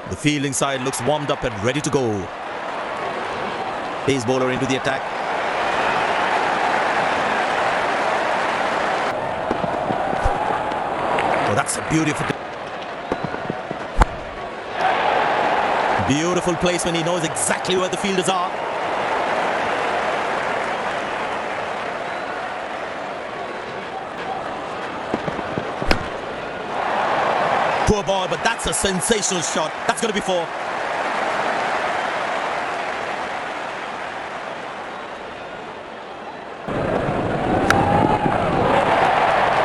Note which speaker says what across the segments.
Speaker 1: The fielding side looks warmed up and ready to go. Pace bowler into the attack. Oh, that's a beautiful placement. He knows exactly where the fielders are. Poor ball, but that's a sensational shot. That's going to be four.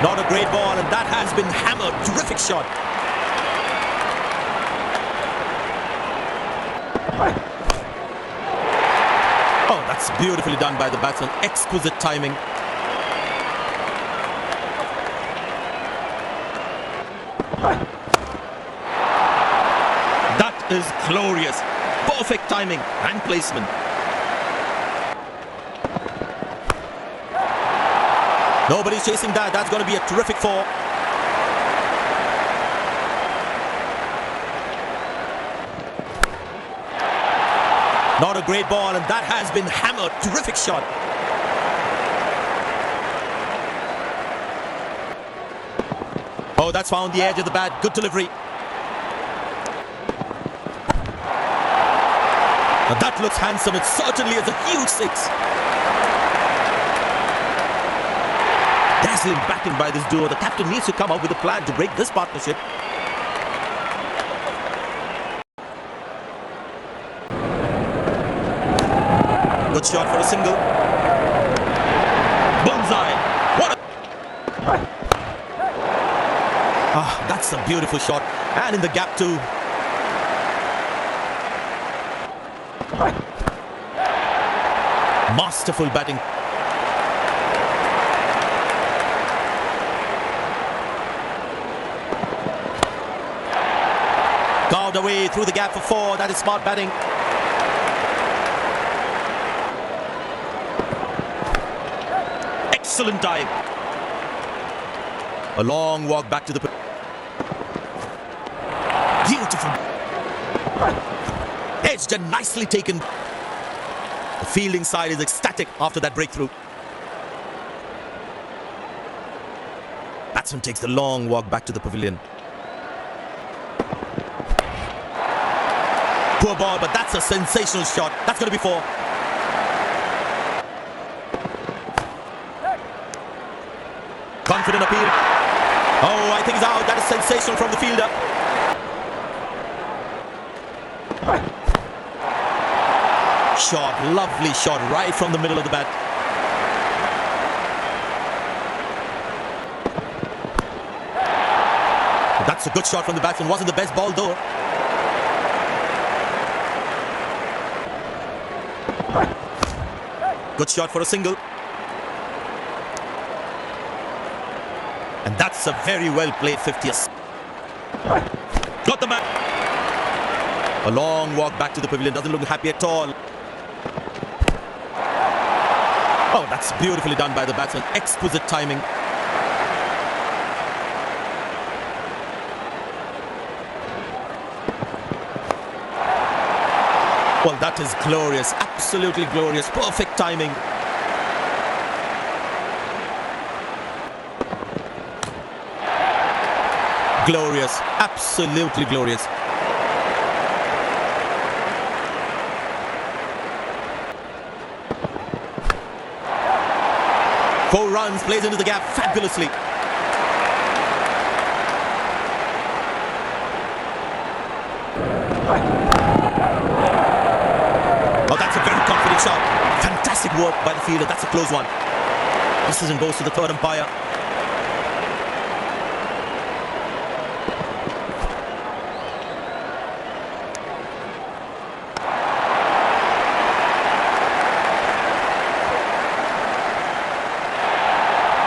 Speaker 1: Not a great ball, and that has been hammered. Terrific shot. Oh, that's beautifully done by the batsman. Exquisite timing. That is glorious. Perfect timing and placement. Nobody's chasing that. That's going to be a terrific four. Not a great ball, and that has been hammered. Terrific shot. Oh, that's found the edge of the bat. Good delivery. Now that looks handsome. It certainly is a huge six. Dazzling batting by this duo. The captain needs to come up with a plan to break this partnership. Good shot for a single. Bullseye. What a... that's a beautiful shot. And in the gap too. Masterful batting. Carved away through the gap for four. That is smart batting. Excellent dive. A long walk back to the... Beautiful. Edged and nicely taken. The fielding side is ecstatic after that breakthrough. Batsman takes the long walk back to the pavilion. Poor ball, but that's a sensational shot. That's going to be four. Confident appeal. Oh, I think he's out. That is sensational from the fielder. Shot, lovely shot right from the middle of the bat. That's a good shot from the batsman. Wasn't the best ball though. Good shot for a single. And that's a very well played 50th. Got the man. A long walk back to the pavilion. Doesn't look happy at all. Oh, that's beautifully done by the batsman. Exquisite timing. Well, that is glorious. Absolutely glorious. Perfect timing. Glorious. Absolutely glorious. Four runs, plays into the gap fabulously. Oh, that's a very confident shot. Fantastic work by the fielder. That's a close one. Decision goes to the third umpire.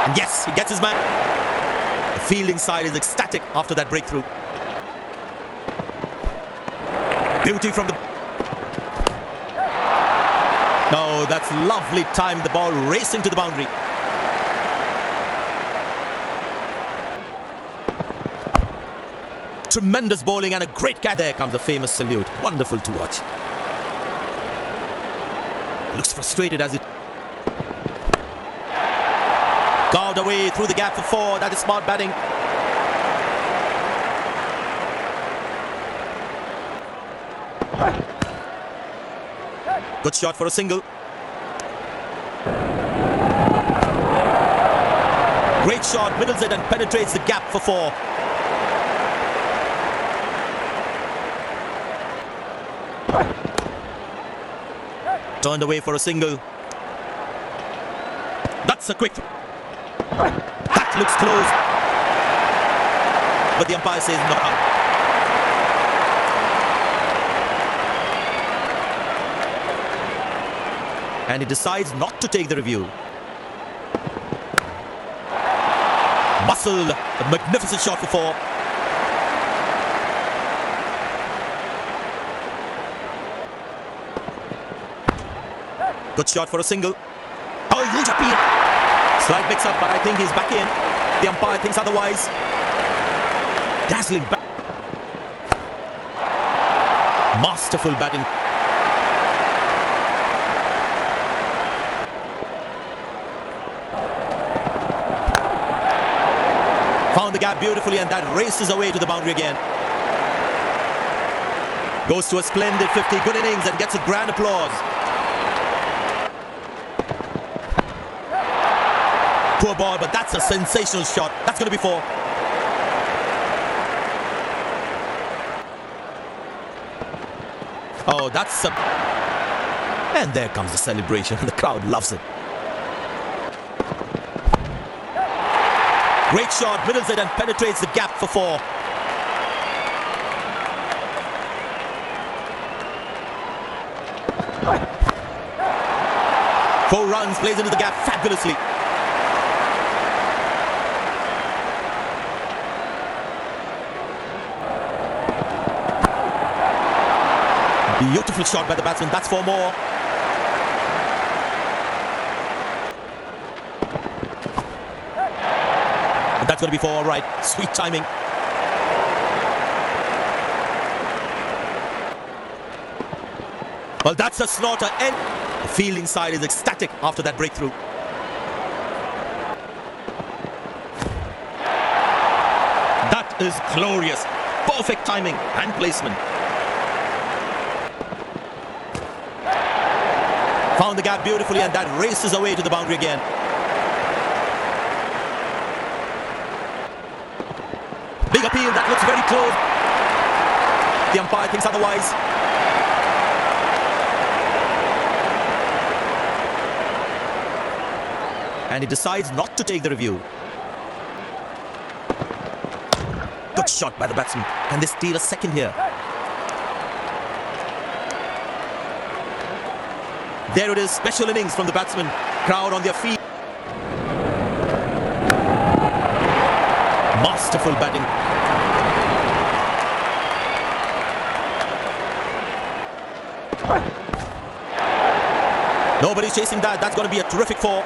Speaker 1: And yes, he gets his man. The fielding side is ecstatic after that breakthrough. Beauty from the... No, that's lovely time. The ball racing to the boundary. Tremendous bowling and a great catch. There comes a famous salute. Wonderful to watch. Looks frustrated as it carved away through the gap for 4. That is smart batting. Good shot for a single. Great shot, middles it and penetrates the gap for 4. Turned away for a single. That's a quick. That looks close. But the umpire says not out. And he decides not to take the review. Muscle, a magnificent shot for 4. Good shot for a single. Oh, huge appeal. Slight mix-up, but I think he's back in. The umpire thinks otherwise. Dazzling back. Masterful batting. Found the gap beautifully and that races away to the boundary again. Goes to a splendid 50, good innings and gets a grand applause. Poor ball, but that's a sensational shot. That's going to be 4. Oh, that's a... And there comes the celebration. The crowd loves it. Great shot, middles it and penetrates the gap for 4. Four runs, plays into the gap fabulously. Beautiful shot by the batsman. That's 4 more. And that's going to be 4 all right. Sweet timing. Well, that's a slaughter. And the fielding side is ecstatic after that breakthrough. That is glorious. Perfect timing and placement. Found the gap beautifully and that races away to the boundary again. Big appeal, that looks very close. The umpire thinks otherwise. And he decides not to take the review. Good shot by the batsman. Can they steal a second here? There it is, special innings from the batsman. Crowd on their feet. Masterful batting. Nobody's chasing that. That's going to be a terrific 4.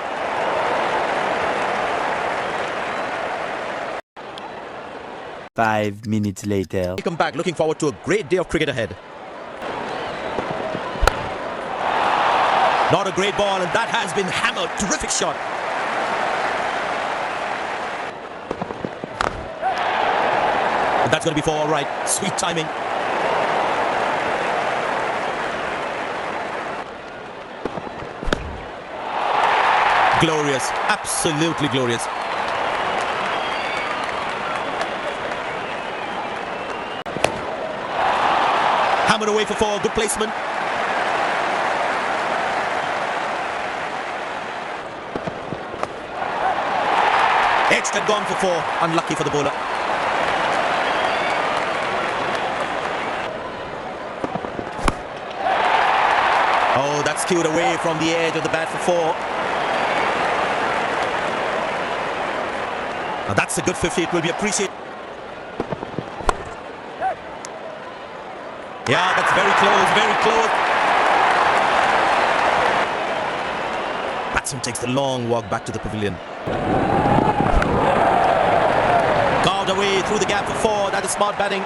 Speaker 2: Five minutes later.
Speaker 1: Welcome back. Looking forward to a great day of cricket ahead. Not a great ball, and that has been hammered. Terrific shot. And that's going to be 4 all right. Sweet timing. Glorious. Absolutely glorious. Hammered away for 4. Good placement. Edged had gone for 4. Unlucky for the bowler. Oh, that's skewed away from the edge of the bat for 4. Now that's a good 50. It will be appreciated. Yeah, that's very close, very close. Batsman takes the long walk back to the pavilion. Carved away through the gap. gap for 4. That is smart batting.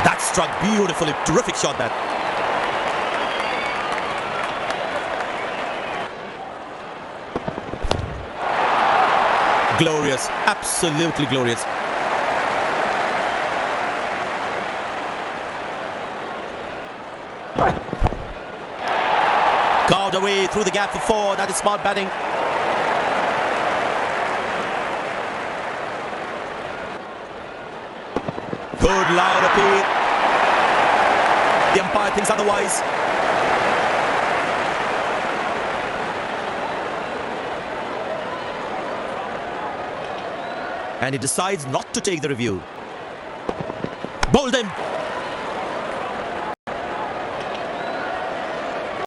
Speaker 1: That struck beautifully. Terrific shot that. Glorious. Absolutely glorious. Carved away through the gap for 4. That is smart batting. Good loud appeal. The umpire thinks otherwise. And he decides not to take the review. Bowled him.